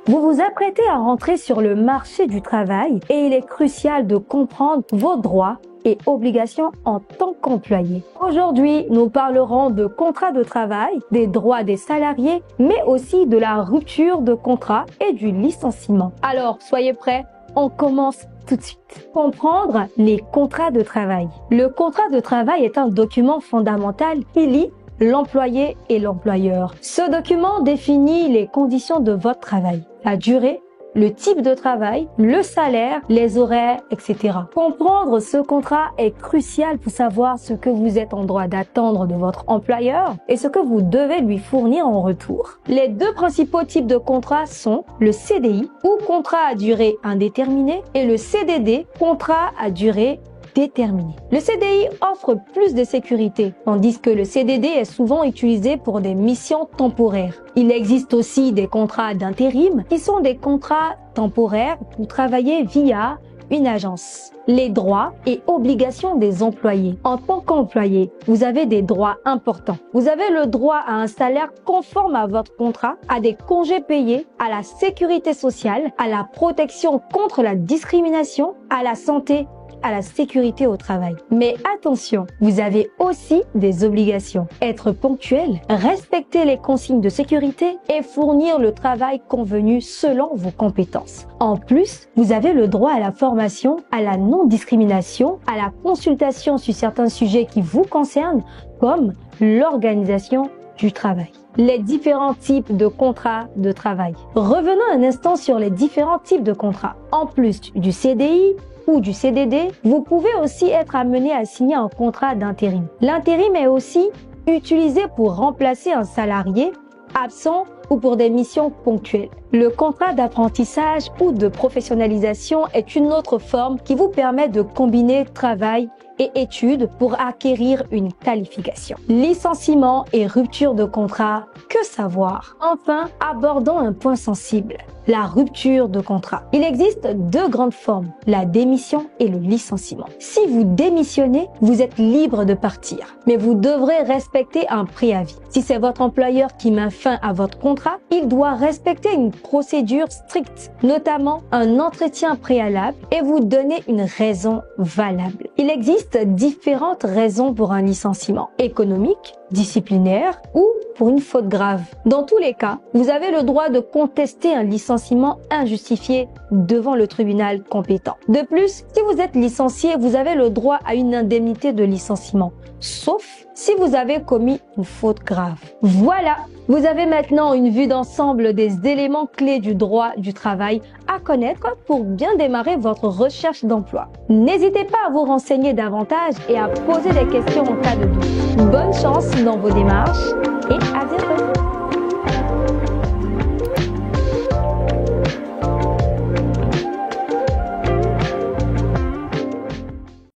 Vous vous apprêtez à rentrer sur le marché du travail et il est crucial de comprendre vos droits et obligations en tant qu'employé. Aujourd'hui, nous parlerons de contrat de travail, des droits des salariés, mais aussi de la rupture de contrat et du licenciement. Alors, soyez prêts, on commence tout de suite. Comprendre les contrats de travail. Le contrat de travail est un document fondamental qui lie l'employé et l'employeur. Ce document définit les conditions de votre travail, la durée, le type de travail, le salaire, les horaires, etc. Comprendre ce contrat est crucial pour savoir ce que vous êtes en droit d'attendre de votre employeur et ce que vous devez lui fournir en retour. Les deux principaux types de contrats sont le CDI ou contrat à durée indéterminée et le CDD, contrat à durée déterminé. Le CDI offre plus de sécurité, tandis que le CDD est souvent utilisé pour des missions temporaires. Il existe aussi des contrats d'intérim qui sont des contrats temporaires pour travailler via une agence. Les droits et obligations des employés. En tant qu'employé, vous avez des droits importants. Vous avez le droit à un salaire conforme à votre contrat, à des congés payés, à la sécurité sociale, à la protection contre la discrimination, à la santé, à la sécurité au travail. Mais attention, vous avez aussi des obligations. Être ponctuel, respecter les consignes de sécurité et fournir le travail convenu selon vos compétences. En plus, vous avez le droit à la formation, à la non-discrimination, à la consultation sur certains sujets qui vous concernent, comme l'organisation du travail. Les différents types de contrats de travail. Revenons un instant sur les différents types de contrats. En plus du CDI, ou du CDD, vous pouvez aussi être amené à signer un contrat d'intérim. L'intérim est aussi utilisé pour remplacer un salarié absent ou pour des missions ponctuelles. Le contrat d'apprentissage ou de professionnalisation est une autre forme qui vous permet de combiner travail et études pour acquérir une qualification. Licenciement et rupture de contrat, que savoir? Enfin, abordons un point sensible, la rupture de contrat. Il existe deux grandes formes, la démission et le licenciement. Si vous démissionnez, vous êtes libre de partir, mais vous devrez respecter un préavis. Si c'est votre employeur qui met fin à votre contrat, il doit respecter une procédure stricte, notamment un entretien préalable et vous donner une raison valable. Il existe différentes raisons pour un licenciement: économique, disciplinaire ou pour une faute grave. Dans tous les cas, vous avez le droit de contester un licenciement injustifié devant le tribunal compétent. De plus, si vous êtes licencié, vous avez le droit à une indemnité de licenciement, sauf si vous avez commis une faute grave. Voilà, vous avez maintenant une vue d'ensemble des éléments clés du droit du travail à connaître pour bien démarrer votre recherche d'emploi. N'hésitez pas à vous renseigner davantage et à poser des questions en cas de doute. Bonne chance dans vos démarches et à bientôt!